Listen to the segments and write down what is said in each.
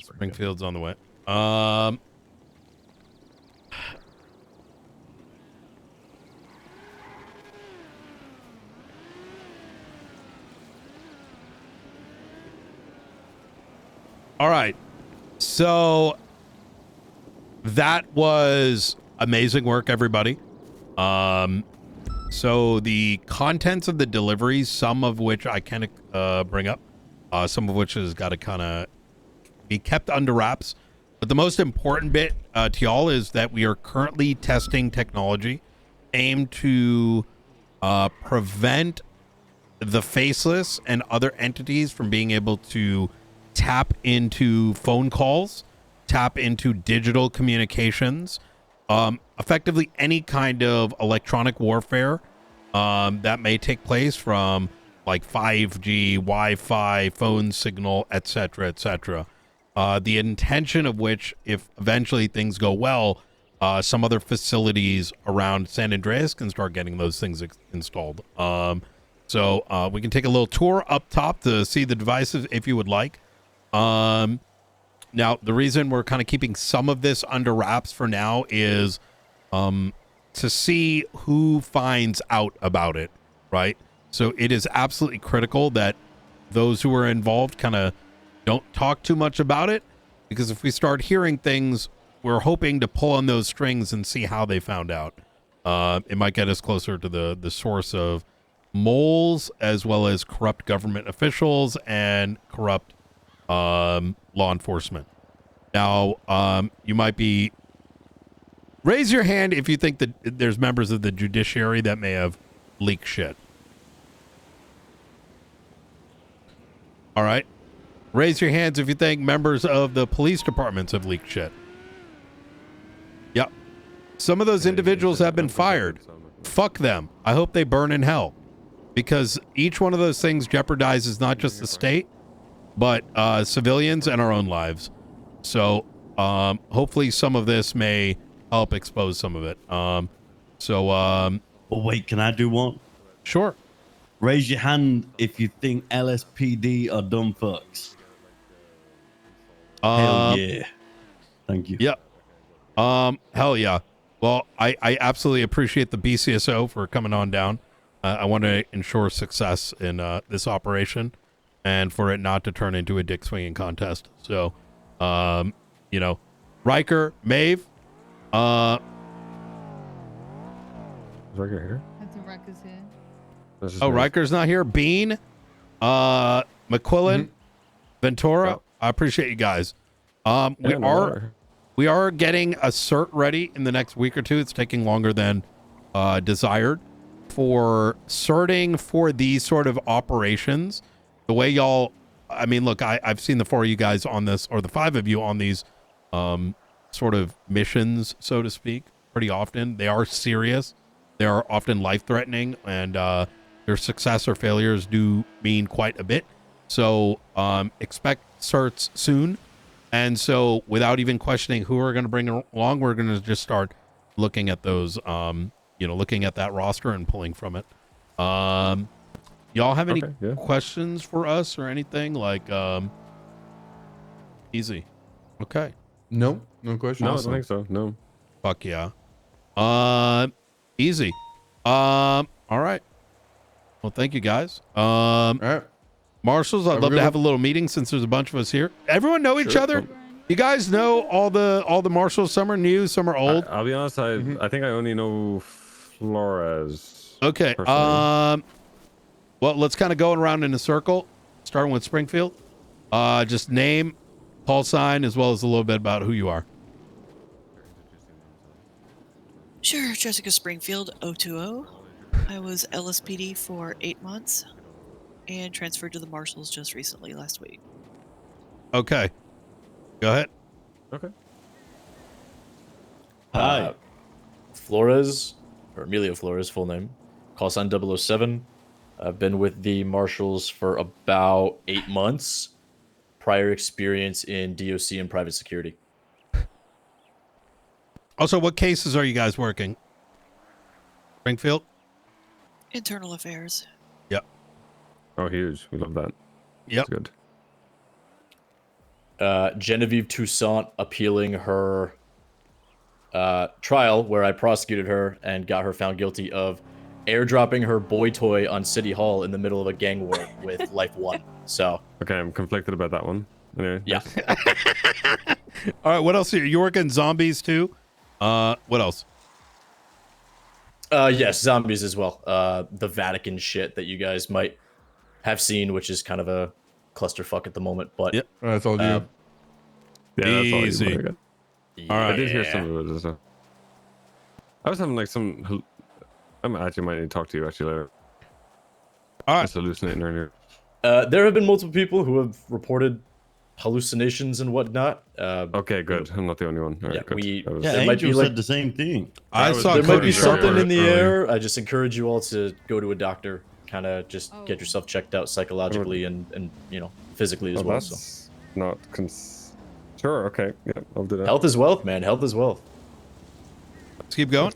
Springfield's on the way. All right. So that was amazing work, everybody. So the contents of the deliveries, some of which I can bring up, some of which has got to kind of be kept under wraps. But the most important bit to y'all is that we are currently testing technology aimed to prevent the Faceless and other entities from being able to tap into phone calls, tap into digital communications, effectively any kind of electronic warfare that may take place from like 5G, Wi-Fi, phone signal, etc., etc. The intention of which, if eventually things go well, some other facilities around San Andreas can start getting those things installed. So we can take a little tour up top to see the devices if you would like. Now, the reason we're kind of keeping some of this under wraps for now is to see who finds out about it, right? So it is absolutely critical that those who are involved kind of don't talk too much about it, because if we start hearing things, we're hoping to pull on those strings and see how they found out. It might get us closer to the source of moles, as well as corrupt government officials and corrupt law enforcement. Now, you might be... Raise your hand if you think that there's members of the judiciary that may have leaked shit. All right. Raise your hands if you think members of the police departments have leaked shit. Yep. Some of those individuals have been fired. Fuck them. I hope they burn in hell. Because each one of those things jeopardizes not just the state, but civilians and our own lives. So hopefully some of this may help expose some of it. Oh, wait, can I do one? Sure. Raise your hand if you think LSPD are dumb fucks. Hell yeah. Thank you. Yep. Hell yeah. Well, I absolutely appreciate the BCSO for coming on down. I want to ensure success in this operation and for it not to turn into a dick swinging contest. So, you know, Riker, Maeve, Is Riker here? I think Riker's here. Riker's not here. Bean, McQuillan, Ventura. Oh. I appreciate you guys. We are getting a cert ready in the next week or two. It's taking longer than desired for certing for these sort of operations. The way y'all, I mean, look, I've seen the four of you guys on this, or the five of you on these sort of missions, so to speak, pretty often. They are serious. They are often life-threatening, and their success or failures do mean quite a bit. So expect certs soon. And so without even questioning who we're going to bring along, we're going to just start looking at those, looking at that roster and pulling from it. Y'all have any questions for us or anything? Like, easy. Okay. No question. No, awesome. I don't think so. No. Fuck yeah. Easy. All right. Well, thank you guys. All right. Marshals, I'd love to have a little meeting since there's a bunch of us here. Everyone know each other? You guys know all the marshals? Some are new, some are old. I'll be honest, I think I only know Flores. Okay. Personally. Well, let's kind of go around in a circle, starting with Springfield. Just name, call sign, as well as a little bit about who you are. Sure, Jessica Springfield, 020. I was LSPD for 8 months and transferred to the Marshals just recently last week. Okay. Go ahead. Okay. Hi. Flores, or Emilio Flores, full name. Call sign 007. I've been with the Marshals for about 8 months. Prior experience in DOC and private security. Also, what cases are you guys working? Springfield? Internal affairs. Yep. Oh, huge. We love that. Yep. That's good. Genevieve Toussaint appealing her trial where I prosecuted her and got her found guilty of airdropping her boy toy on City Hall in the middle of a gang war with Life 1. So, Okay, I'm conflicted about that one. Anyway, yeah. All right, what else here? You working zombies too? What else? Yes, zombies as well. The Vatican shit that you guys might have seen, which is kind of a clusterfuck at the moment. But Yep. That's all you. Yeah, that's all Easy. you got. yeah. All right. I did hear some of it. So. I was having like some. I actually might need to talk to you actually later. All I right. was hallucinating earlier. There have been multiple people who have reported hallucinations and whatnot. Okay, good. I'm not the only one. All right, Yeah, good. we- That was- Yeah, There might be, Angel like- said the same thing. I saw there might be Cody something in the earlier. air. I just encourage you all to go to a doctor, kind of just get yourself checked out psychologically and physically as Oh, well. So that's not. Sure. Okay. Yeah, I'll do that. health is wealth, man. Health is wealth. Let's keep going.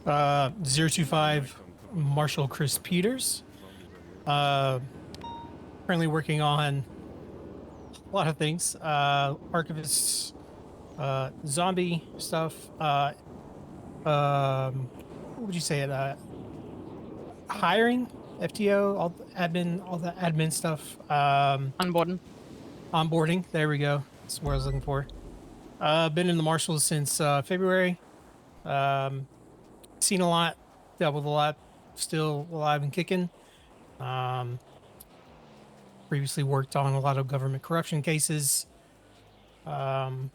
025 Marshall Chris Peters. Currently working on a lot of things. Archivists, zombie stuff. What would you say it? Hiring, FTO, all the admin stuff. Onboarding. There we go. That's what I was looking for. Been in the Marshals since February. Seen a lot, dealt with a lot, still alive and kicking. Previously worked on a lot of government corruption cases. Most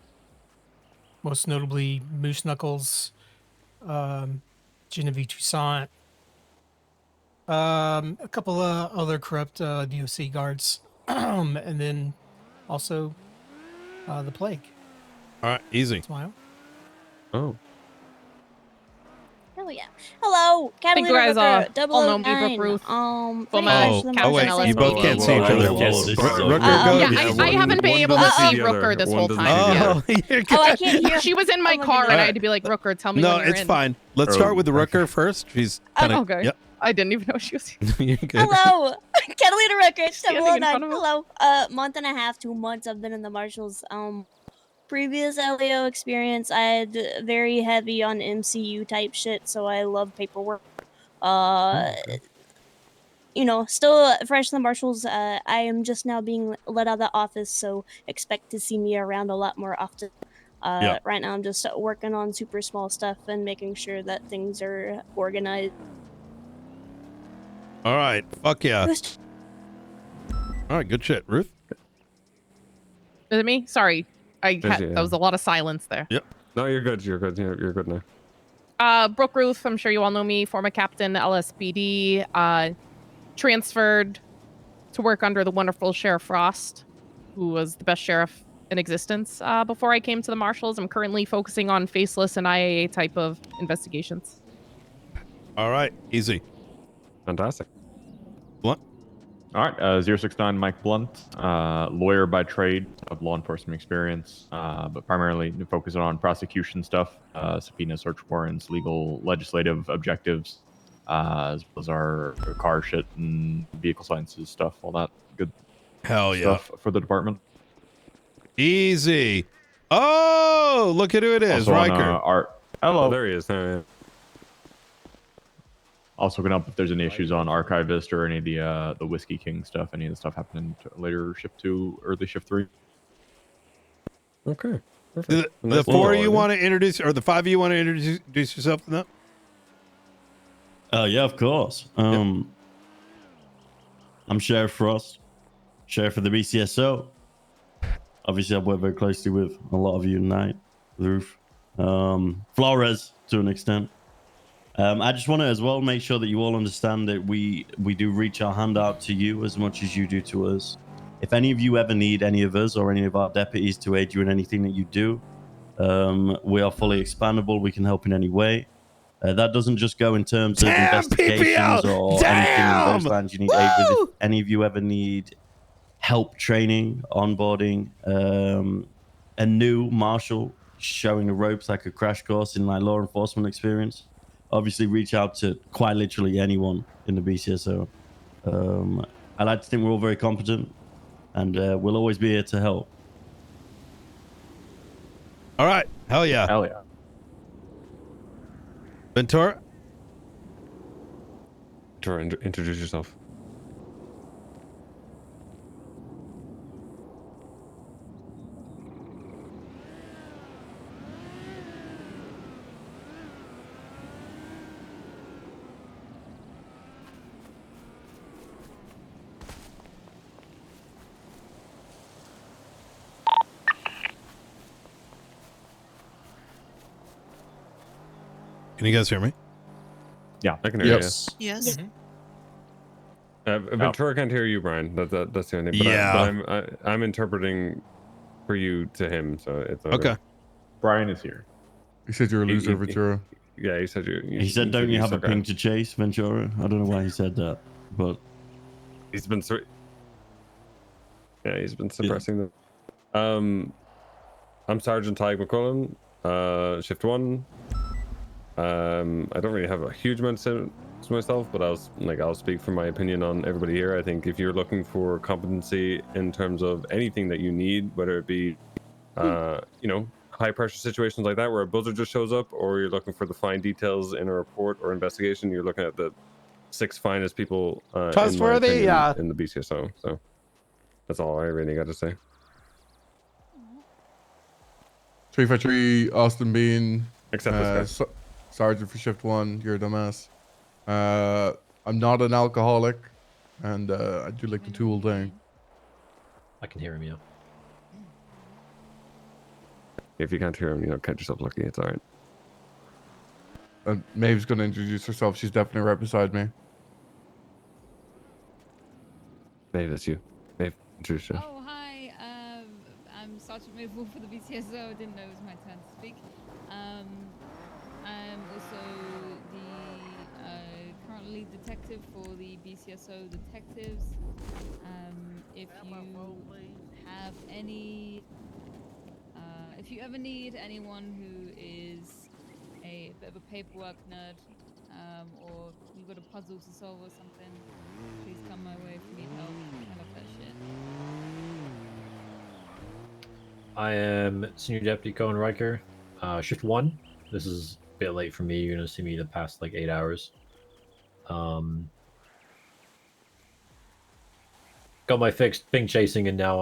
notably Moose Knuckles, Genevieve Toussaint, a couple of other corrupt DOC guards, and then also the Plague. All right, easy. Smile. Oh. Hell yeah. Hello, think you Catalina guys Rooker, all know me, 009. Ruth. Pretty Full much name, the Captain most LSPD. You both can't see each other. Whoa, this is so Rooker, good. go. Yeah, Yeah, I haven't been one able to doesn't see the other. Rooker this One whole doesn't time. see the Yeah. other. you're Oh, I good. can't hear. She was in my Oh my car, and God. I had to be like, Rooker, tell me No, when you're it's in. fine. Let's start with the Rooker first. She's kind of Okay. Yep. I didn't even know she was here. You're good. Hello, Catalina Rooker, Standing in 009. front of him. Hello. Month and a half, 2 months I've been in the Marshals. Previous LAO experience, I had very heavy on MCU type shit, so I love paperwork. Still fresh in the Marshals. I am just now being let out of the office, so expect to see me around a lot more often. Yeah. Right now, I'm just working on super small stuff and making sure that things are organized. All right. Fuck yeah. All right. Good shit. Ruth? Is it me? Sorry. Busy, yeah. That was a lot of silence there. No, you're good. You're good. You're good now. Brooke Ruth, I'm sure you all know me, former captain, LSPD, transferred to work under the wonderful Sheriff Frost, who was the best sheriff in existence before I came to the Marshals. I'm currently focusing on Faceless and IAA type of investigations. All right. Easy. Fantastic. Blunt? All right, 069 Mike Blunt, lawyer by trade, of law enforcement experience, but primarily focusing on prosecution stuff, subpoena, search warrants, legal, legislative objectives, as well as our car shit and vehicle sciences stuff, all that good Hell yeah. stuff for the department. Easy. Oh, look at who it is. Also on, Riker. hello. Oh, there he is. Yeah. Also looking up if there's any issues on Archivist or any of the Whiskey King stuff, any of the stuff happening later shift 2, early shift 3. Okay. The, Perfect. the Nice four little you order. want to introduce, or the five of you want to introduce yourself to them? Yeah, of course. I'm Sheriff Frost, Sheriff of the BCSO. Obviously, I've worked very closely with a lot of you tonight, Ruth, Flores to an extent. I just want to as well make sure that you all understand that we do reach our hand out to you as much as you do to us. If any of you ever need any of us or any of our deputies to aid you in anything that you do, we are fully expandable. We can help in any way. That doesn't just go in terms of investigations or anything in those lines you need aid with. If any of you ever need help training, onboarding, a new marshal showing the ropes like a crash course in like law enforcement experience, obviously reach out to quite literally anyone in the BCSO. I like to think we're all very competent, and we'll always be here to help. All right. Hell yeah. Hell yeah. Ventura. Introduce yourself. Can you guys hear me? Yeah. I can hear Yes. Yes. Ventura can't hear you, Brian. That's the only thing. But Yeah. I'm interpreting for you to him, so it's all Okay. good. Brian is here. You said you're a loser, He- Ventura. Yeah, he said you. He said, "Don't you have a suck ping at- to chase, Ventura?" I don't know why he said that, but He's been. Yeah, he's been suppressing them. I'm Sergeant Tyg McCullum, Shift 1. I don't really have a huge amount to say myself, but I'll speak from my opinion on everybody here. I think if you're looking for competency in terms of anything that you need, whether it be, high pressure situations like that where a buzzer just shows up, or you're looking for the fine details in a report or investigation, you're looking at the 6 finest people Trustworthy, in the BCSO. So that's all I really got to say. 353 Austin Bean. Except this guy. Sergeant for Shift 1. You're a dumbass. I'm not an alcoholic, and I do like the tool thing. I can hear him, yeah. If you can't hear him, count yourself lucky. It's all right. And Maeve's going to introduce herself. She's definitely right beside me. Maeve, that's you. Maeve, introduce yourself. Oh, hi. I'm Sergeant Maeve Wolf for the BCSO. I didn't know it was my turn to speak. I'm also the current lead detective for the BCSO detectives. If you ever need anyone who is a bit of a paperwork nerd, or you've got a puzzle to solve or something, please come my way if you need help. I love that shit. I am Senior Deputy Cohen Riker, Shift 1. This is a bit late for me. You're going to see me the past, 8 hours. Got my fixed ping chasing, and now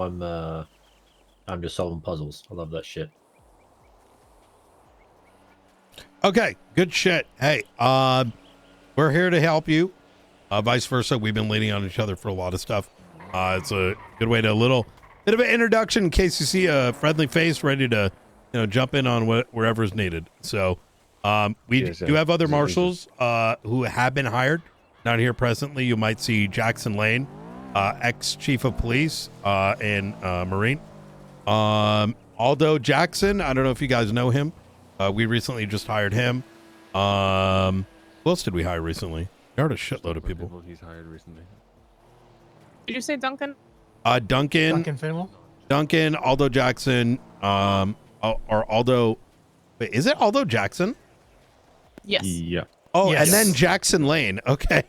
I'm just solving puzzles. I love that shit. Okay, good shit. Hey, we're here to help you. Vice versa, we've been leaning on each other for a lot of stuff. It's a good way to a little bit of an introduction in case you see a friendly face ready to, jump in on wherever's needed. So, we do have other marshals who have been hired. Not here presently. You might see Jackson Lane, ex-chief of police and Marine. Aldo Jackson, I don't know if you guys know him. We recently just hired him. Who else did we hire recently? We hired a shitload of people. He's hired recently. Did you say Duncan? Duncan Fenwell. Duncan, Aldo Jackson, or Aldo. Wait, is it Aldo Jackson? Yes. Yeah. Oh, Yes. and then Jackson Lane. Okay.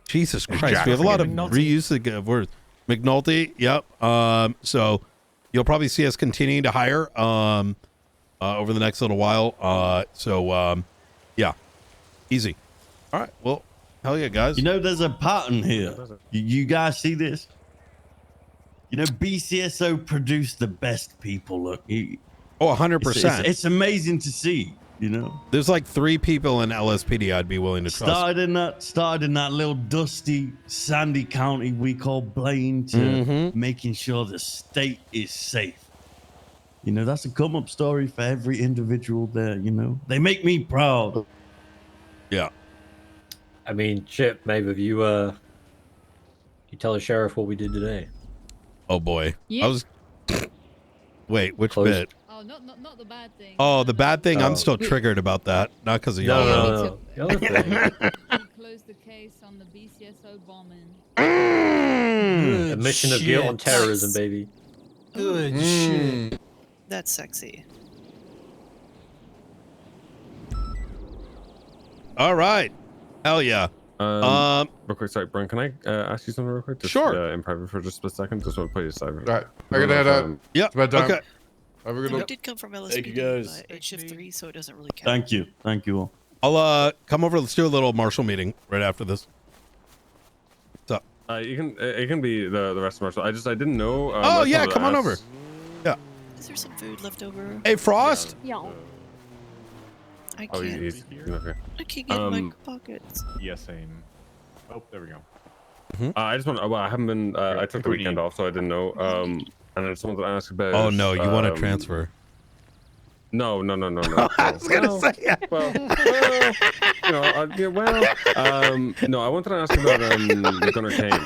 Jesus Christ. We have a lot of reuse of words. McNulty. Yep. So you'll probably see us continuing to hire over the next little while. Yeah. Easy. All right. Well, hell yeah, guys. there's a pattern here. You guys see this? BCSO produced the best people. Look, 100%. it's amazing to see. There's like 3 people in LSPD I'd be willing to trust. Started in that little dusty, sandy county we call Blaine to making sure the state is safe. That's a come up story for every individual there. They make me proud. Yeah. I mean, Chip, maybe if you tell the sheriff what we did today. Oh boy. Yeah. Wait, which Close. bit? Oh, not the bad thing. Oh, the bad thing. I'm Oh. still triggered about that. Not because of y'all. No. The other thing. We closed the case on the BCSO bombing. Admission of guilt on terrorism, baby. Good shit. That's sexy. All right. Hell yeah. Real quick, sorry, Brian, can I ask you something real quick? Just, Sure. In private for just a second. Just want to play you aside. All right. I gotta head out. Yep. It's about time. Okay. Have a good No, one. it did come from LSPD, Thank you, guys. but it's shift 3, so it doesn't really count. Thank you. Thank you all. I'll come over. Let's do a little Marshall meeting right after this. What's up? It can be the rest of Marshall. I didn't know. Oh I just yeah, wanted to come on ask- over. Yeah. Is there some food left over? Hey, Frost. Yeah. I Oh, can't. he's not here. I can't get in my pockets. Yeah, same. Oh, there we go. I just want. Well, I haven't been. I took the weekend off, so I didn't know. And I just wanted to ask about. Oh no, you want to transfer? No. I was gonna say. Yeah. Well, you know, no, I wanted to ask about Gunnar Kane.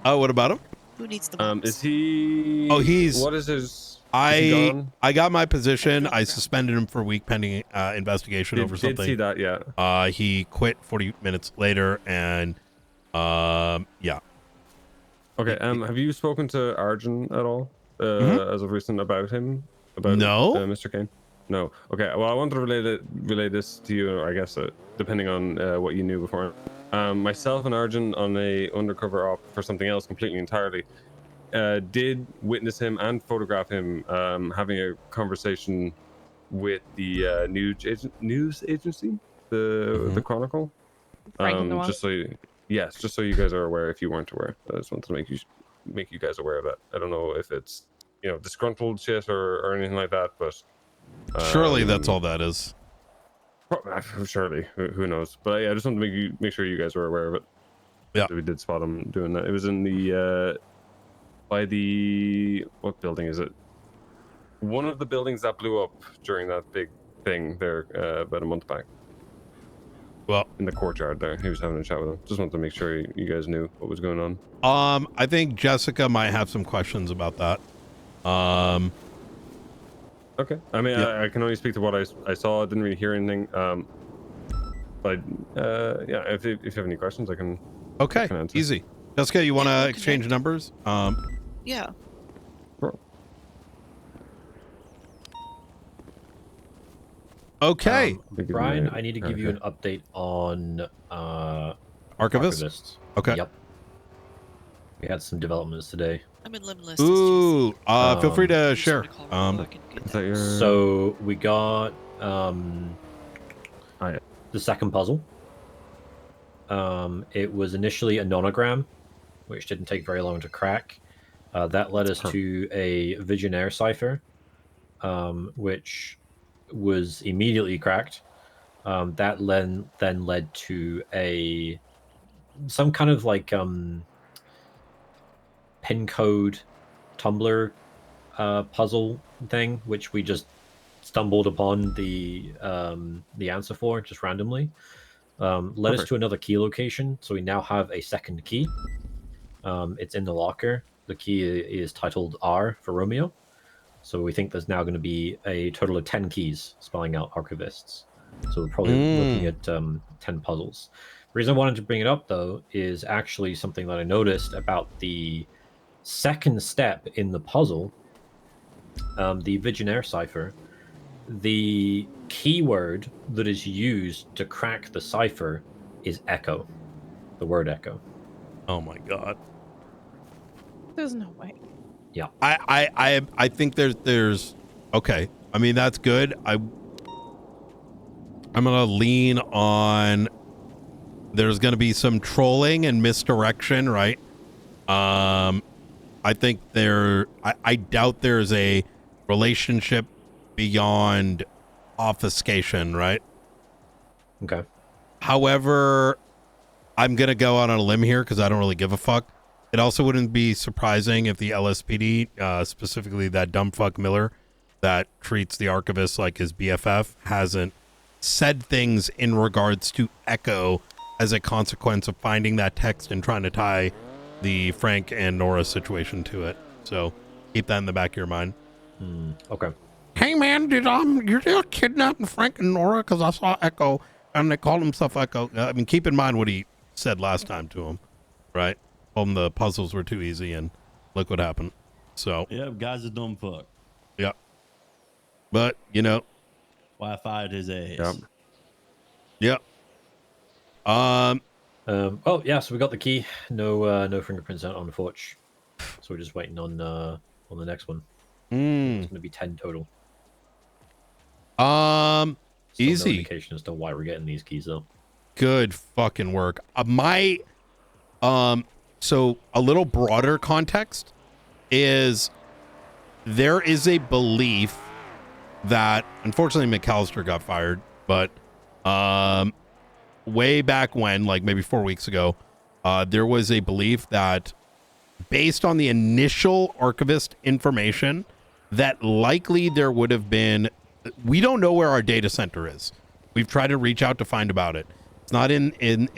Oh, what about him? Who needs the box? Is he? Oh, he's. What is his? Is I he gone? I got my position. I suspended him for a week pending investigation over something. Did see that? Yeah. He quit 40 minutes later, and yeah. Okay. Have you spoken to Arjun at all as of recent about him? About No. Mr. Kane? No. Okay. Well, I wanted to relay this to you. I guess depending on what you knew before. Myself and Arjun on a undercover op for something else completely entirely. Did witness him and photograph him having a conversation with the news agency, the Chronicle. Just so you guys are aware. If you weren't aware, I just wanted to make you guys aware of that. I don't know if it's disgruntled shit or anything like that, but Surely that's all that is. Surely, who knows? But yeah, I just wanted to make sure you guys were aware of it. Yeah, we did spot him doing that. It was in the by the what building is it? One of the buildings that blew up during that big thing there about a month back. Well, in the courtyard there, he was having a chat with him. Just wanted to make sure you guys knew what was going on. I think Jessica might have some questions about that. Okay. I mean, I can only speak to what I saw. I didn't really hear anything. But yeah, if you have any questions, I can. Okay. Answer. Easy. Jessica, you want to exchange numbers? Yeah. Okay. Brian, I need to give you an update on Archivists. Okay. Yep. We had some developments today. I'm in Limbless. Ooh, feel free to share. Is that your... So we got the second puzzle. It was initially a nonogram, which didn't take very long to crack. That led us to a Visionaire cipher, which was immediately cracked. That then led to some kind of like pin code Tumblr puzzle thing, which we just stumbled upon the answer for just randomly. Led us to another key location, so we now have a second key. It's in the locker. The key is titled R for Romeo. So we think there's now going to be a total of 10 keys spelling out archivists. So we're probably looking at 10 puzzles. The reason I wanted to bring it up, though, is actually something that I noticed about the second step in the puzzle, the Visionaire cipher. The keyword that is used to crack the cipher is echo, the word echo. Oh my god. There's no way. Yeah. I think there's okay. I mean, that's good. I'm gonna lean on there's gonna be some trolling and misdirection, right? I think I doubt there's a relationship beyond obfuscation, right? Okay. However, I'm gonna go out on a limb here because I don't really give a fuck. It also wouldn't be surprising if the LSPD, specifically that dumb fuck Miller, that treats the archivist like his BFF, hasn't said things in regards to Echo as a consequence of finding that text and trying to tie the Frank and Nora situation to it. So keep that in the back of your mind. Okay. Hey man, did you're kidnapping Frank and Nora? Because I saw Echo and they called himself Echo. I mean, keep in mind what he said last time to him, right? Told him the puzzles were too easy, and look what happened. So yeah, guy's a dumb fuck. Yeah, but you know, why I fired his ass. Yep. Oh yeah, so we got the key. No fingerprints out on the forge, so we're just waiting on the next one. It's going to be 10 total. Still Easy. No indication as to why we're getting these keys though. Good fucking work. So a little broader context is there is a belief that, unfortunately, McAllister got fired, but way back when, like maybe 4 weeks ago, there was a belief that based on the initial archivist information, that likely there would have been, we don't know where our data center is. We've tried to reach out to find about it. It's not in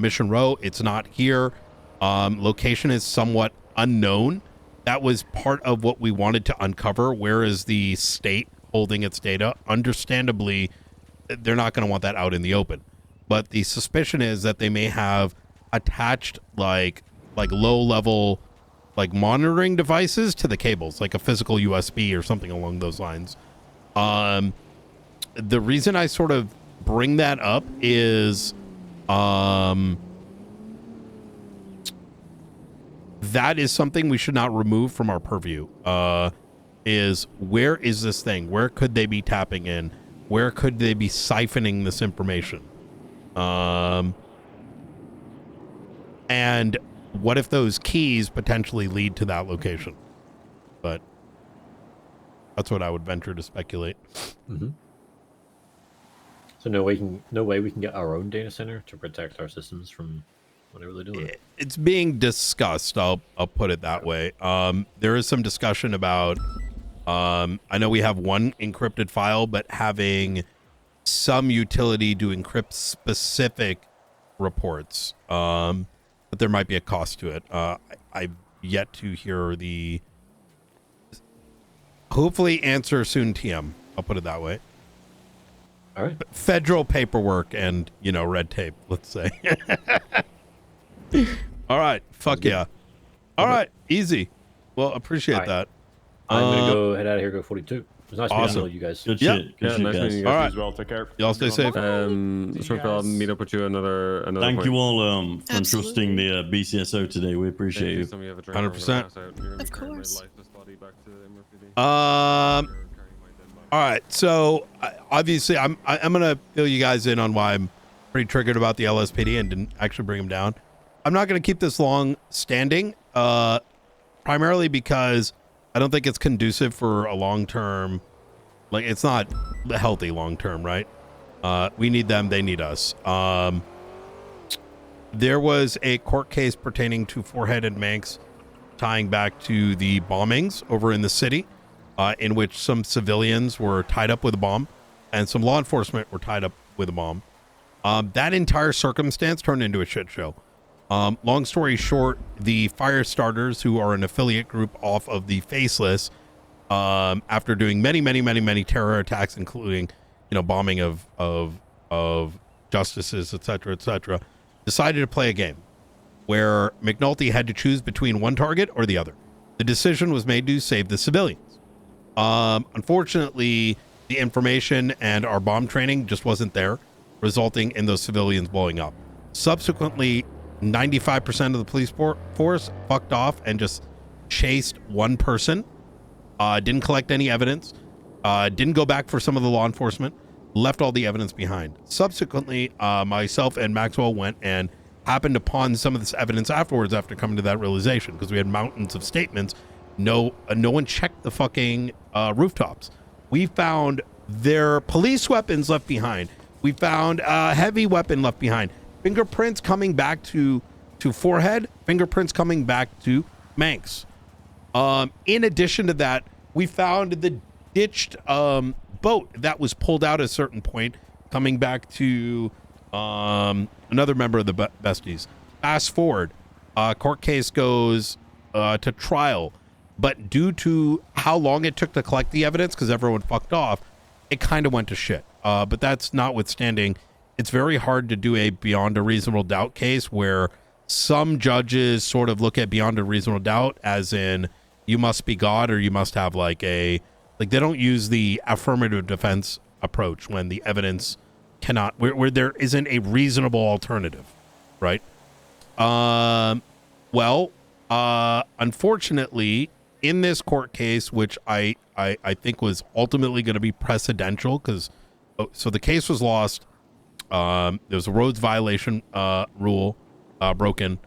Mission Row. It's not here. Location is somewhat unknown. That was part of what we wanted to uncover. Where is the state holding its data? Understandably, they're not going to want that out in the open. But the suspicion is that they may have attached like low level like monitoring devices to the cables, like a physical USB or something along those lines. The reason I sort of bring that up is that is something we should not remove from our purview. Is where is this thing? Where could they be tapping in? Where could they be siphoning this information? And what if those keys potentially lead to that location? But that's what I would venture to speculate. Mm-hmm. So no way we can get our own data center to protect our systems from whatever they're doing. It's being discussed. I'll put it that way. There is some discussion about. I know we have one encrypted file, but having some utility to encrypt specific reports. But there might be a cost to it. I've yet to hear the. Hopefully, answer soon. TM. I'll put it that way. All right. Federal paperwork and red tape. Let's say. All right. Fuck yeah. All right. Easy. Well, appreciate that. I'm gonna go head out of here. Go 42. It was nice awesome. meeting you guys. Good Yep. shit. Good shit, nice guys. meeting you guys All right. as well. Take care. Y'all stay safe. I'll meet up with you another Thank point. you all for Absolutely. trusting the BCSO today. We appreciate you. 100%. Of course. All right. So obviously, I'm gonna fill you guys in on why I'm pretty triggered about the LSPD and didn't actually bring him down. I'm not gonna keep this long standing, primarily because I don't think it's conducive for a long term. Like it's not healthy long term, right? We need them; they need us. There was a court case pertaining to Forehead and Manx, tying back to the bombings over in the city. In which some civilians were tied up with a bomb and some law enforcement were tied up with a bomb. That entire circumstance turned into a shit show. Long story short, the fire starters, who are an affiliate group off of the Faceless, after doing many terror attacks, including, bombing of justices, etc., decided to play a game where McNulty had to choose between one target or the other. The decision was made to save the civilians. Unfortunately, the information and our bomb training just wasn't there, resulting in those civilians blowing up. Subsequently, 95% of the police force fucked off and just chased one person, didn't collect any evidence, didn't go back for some of the law enforcement, left all the evidence behind. Subsequently, myself and Maxwell went and happened upon some of this evidence afterwards after coming to that realization, because we had mountains of statements. No one checked the fucking rooftops. We found their police weapons left behind. We found a heavy weapon left behind. Fingerprints coming back to Forehead. Fingerprints coming back to Manx. In addition to that, we found the ditched boat that was pulled out at a certain point, coming back to another member of the besties. Fast forward, court case goes to trial. But due to how long it took to collect the evidence, because everyone fucked off, it kind of went to shit. But that's notwithstanding, it's very hard to do a beyond a reasonable doubt case where some judges sort of look at beyond a reasonable doubt as in you must be God or you must have they don't use the affirmative defense approach when the evidence cannot, where there isn't a reasonable alternative, right? Unfortunately, in this court case, which I think was ultimately going to be precedential, because so the case was lost. There was a roads violation rule broken.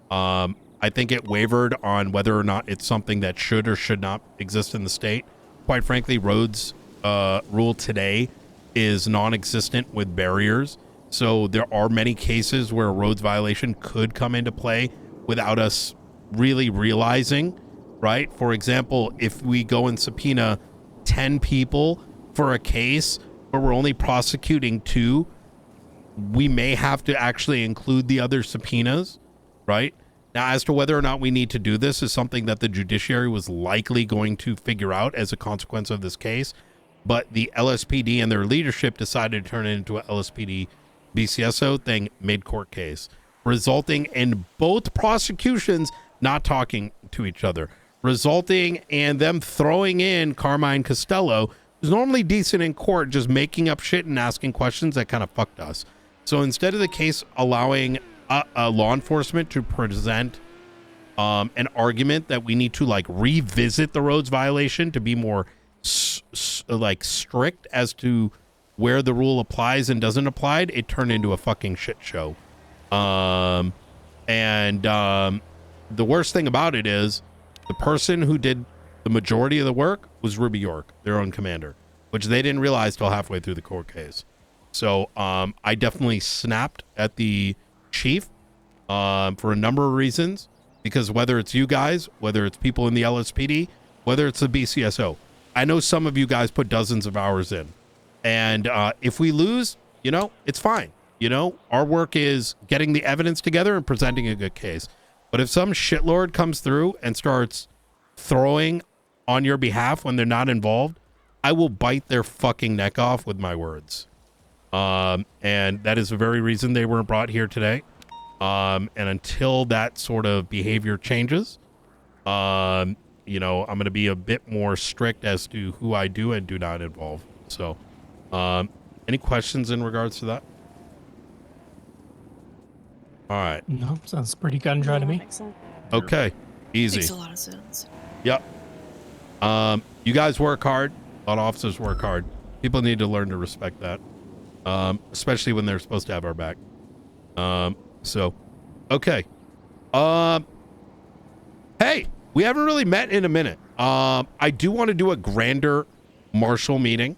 I think it wavered on whether or not it's something that should or should not exist in the state. Quite frankly, roads rule today is non-existent with barriers. So there are many cases where a roads violation could come into play without us really realizing, right? For example, if we go and subpoena 10 people for a case, but we're only prosecuting 2, we may have to actually include the other subpoenas, right? Now, as to whether or not we need to do this is something that the judiciary was likely going to figure out as a consequence of this case. But the LSPD and their leadership decided to turn it into a LSPD BCSO thing mid-court case, resulting in both prosecutions not talking to each other, resulting in them throwing in Carmine Costello, who's normally decent in court, just making up shit and asking questions that kind of fucked us. So instead of the case allowing law enforcement to present an argument that we need to like revisit the roads violation to be more like strict as to where the rule applies and doesn't apply, it turned into a fucking shit show. The worst thing about it is the person who did the majority of the work was Ruby York, their own commander, which they didn't realize till halfway through the court case. So I definitely snapped at the chief for a number of reasons, because whether it's you guys, whether it's people in the LSPD, whether it's the BCSO, I know some of you guys put dozens of hours in. And if we lose, you know, it's fine. You know, our work is getting the evidence together and presenting a good case. But if some shitlord comes through and starts throwing on your behalf when they're not involved, I will bite their fucking neck off with my words. And that is the very reason they weren't brought here today. And until that sort of behavior changes, you know, I'm going to be a bit more strict as to who I do and do not involve. So, any questions in regards to that? All right. No, sounds pretty cut and dry to me. Okay. Easy. Makes a lot of sense. Yep. You guys work hard. A lot of officers work hard. People need to learn to respect that. Especially when they're supposed to have our back. So, okay. Hey, we haven't really met in a minute. I do want to do a grander marshal meeting.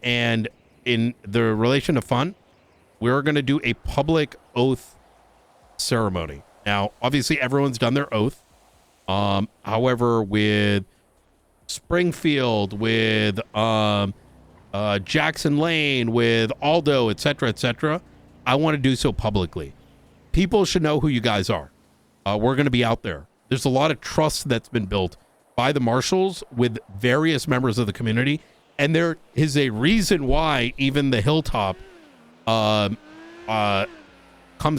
And in the relation to fun, we're going to do a public oath ceremony. Now, obviously, everyone's done their oath. However, with Springfield, with Jackson Lane, with Aldo, etc., I want to do so publicly. People should know who you guys are. We're going to be out there. There's a lot of trust that's been built by the marshals with various members of the community, and there is a reason why even the Hilltop comes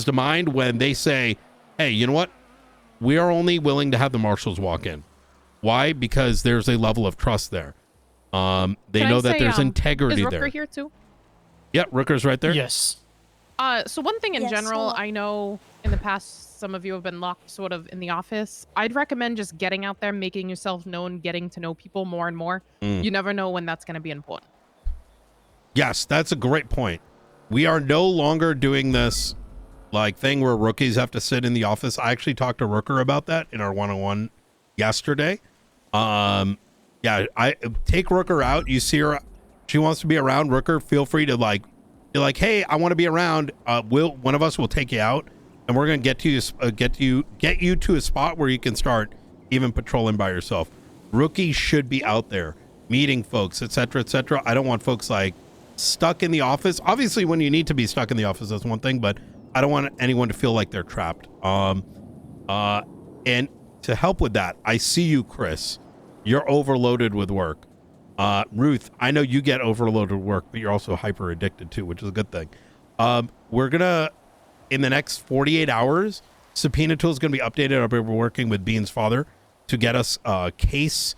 to mind when they say, hey, you know what? We are only willing to have the marshals walk in. Why? Because there's a level of trust there. They know that there's integrity is there. Rooker here too? Yeah, Rooker's right there. Yes. So one thing in general, I know in the past some of you have been locked sort of in the office. I'd recommend just getting out there, making yourself known, getting to know people more and more. You never know when that's going to be important. Yes, that's a great point. We are no longer doing this like thing where rookies have to sit in the office. I actually talked to Rooker about that in our one-on-one yesterday. Yeah, I take Rooker out. You see her, she wants to be around. Rooker, feel free to be like, hey, I want to be around. One of us will take you out, and we're gonna get you to a spot where you can start even patrolling by yourself. Rookies should be out there meeting folks, etc. I don't want folks like stuck in the office. Obviously, when you need to be stuck in the office, that's one thing, but I don't want anyone to feel like they're trapped. And to help with that, I see you, Chris. You're overloaded with work. Ruth, I know you get overloaded with work, but you're also hyper addicted too, which is a good thing. We're gonna, in the next 48 hours, Subpoena Tool is gonna be updated. I'll be working with Bean's father to get us a case,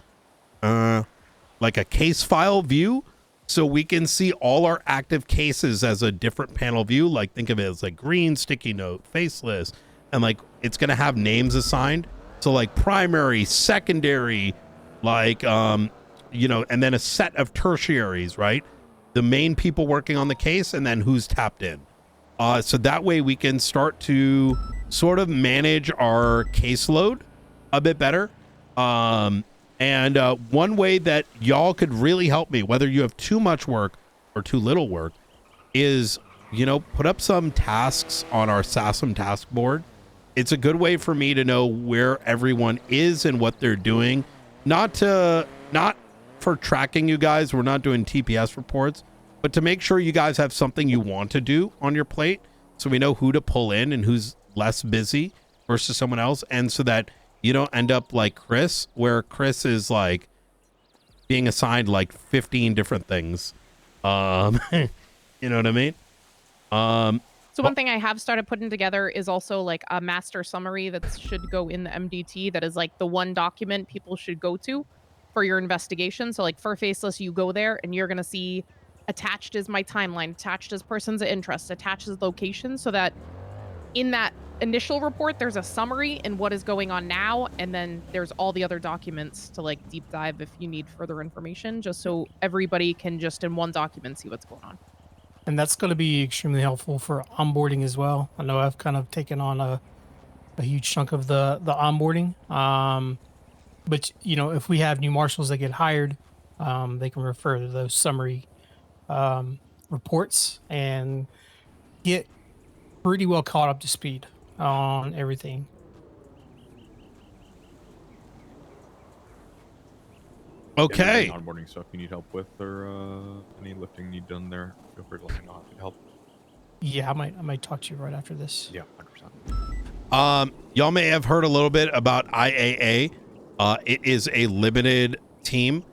like a case file view, so we can see all our active cases as a different panel view. Like, think of it as like green, sticky note, faceless, and like it's gonna have names assigned. So like primary, secondary, like, you know, and then a set of tertiaries, right? The main people working on the case, and then who's tapped in. So that way we can start to sort of manage our caseload a bit better. And one way that y'all could really help me, whether you have too much work or too little work, is, you know, put up some tasks on our SASM task board. It's a good way for me to know where everyone is and what they're doing. Not for tracking you guys. We're not doing TPS reports, but to make sure you guys have something you want to do on your plate, so we know who to pull in and who's less busy versus someone else. And so that you don't end up like Chris, where Chris is like being assigned like 15 different things. You know what I mean? So one thing I have started putting together is also like a master summary that should go in the MDT. That is like the one document people should go to for your investigation. So like for Faceless, you go there and you're going to see attached is my timeline, attached is persons of interest, attached is location, so that in that initial report, there's a summary and what is going on now. And then there's all the other documents to like deep dive if you need further information, just so everybody can just in one document see what's going on. And that's going to be extremely helpful for onboarding as well. I know I've kind of taken on a huge chunk of the onboarding. But, you know, if we have new marshals that get hired, they can refer to those summary reports and get pretty well caught up to speed on everything. Okay. Any onboarding stuff you need help with, or any lifting need done there, feel free to let me know. Happy to help. Yeah, I might talk to you right after this. Yeah, 100%. Y'all may have heard a little bit about IAA. It is a limited team.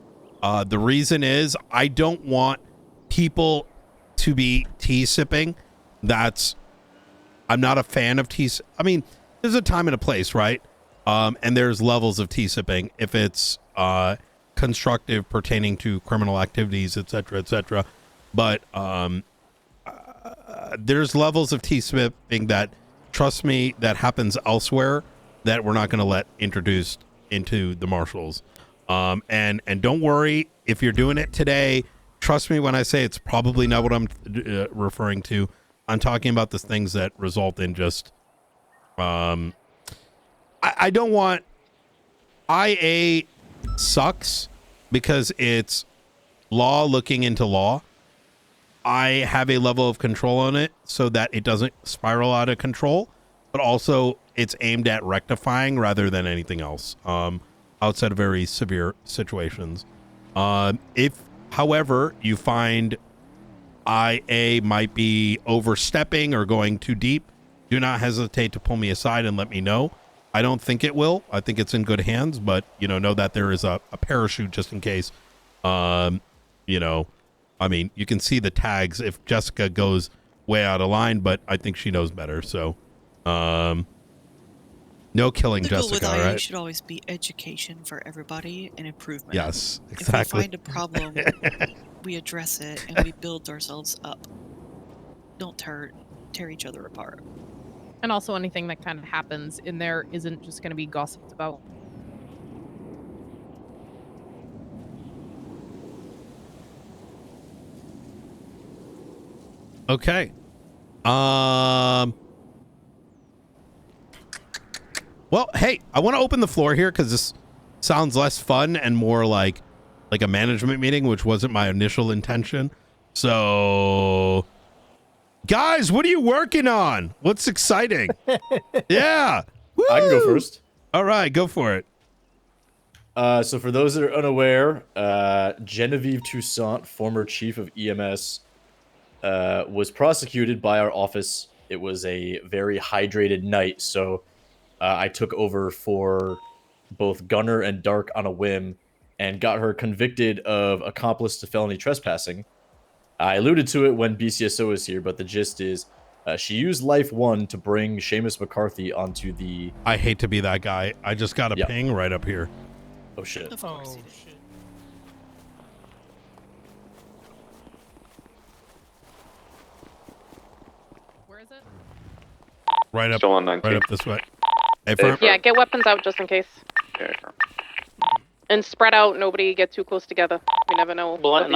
The reason is I don't want people to be T-sipping. I'm not a fan of T. I mean, there's a time and a place, right? And there's levels of T-sipping. If it's constructive pertaining to criminal activities, etc., etc. But there's levels of T-sipping that, trust me, that happens elsewhere that we're not going to let introduced into the marshals. And don't worry if you're doing it today. Trust me when I say it's probably not what I'm referring to. I'm talking about the things that result in just. I don't want. IA sucks because it's law looking into law. I have a level of control on it so that it doesn't spiral out of control, but also it's aimed at rectifying rather than anything else. Outside of very severe situations. If, however, you find IA might be overstepping or going too deep, do not hesitate to pull me aside and let me know. I don't think it will. I think it's in good hands, but, you know that there is a parachute just in case. You know, I mean, you can see the tags if Jessica goes way out of line, but I think she knows better. So, no killing the goal Jessica, with IA right? should always be education for everybody and improvement. Yes, exactly. If we find a problem, we address it and we build ourselves up. Don't tear each other apart. And also anything that kind of happens in there isn't just going to be gossiped about. Okay. Well, hey, I want to open the floor here because this sounds less fun and more like a management meeting, which wasn't my initial intention. So, guys, what are you working on? What's exciting? Yeah. Woo! I can go first. All right, go for it. So for those that are unaware, Genevieve Toussaint, former chief of EMS, was prosecuted by our office. It was a very hydrated night, so I took over for both Gunner and Dark on a whim and got her convicted of accomplice to felony trespassing. I alluded to it when BCSO was here, but the gist is she used Life 1 to bring Seamus McCarthy onto the... I hate to be that guy. I just got a ping right up here. Oh, shit. Of course he did. Where is it? Right up, Still on 19. right up this way. Hey, Firm. Yeah, get weapons out just in case. Yeah, sure. And spread out. Nobody get too close together. We never know. Blunt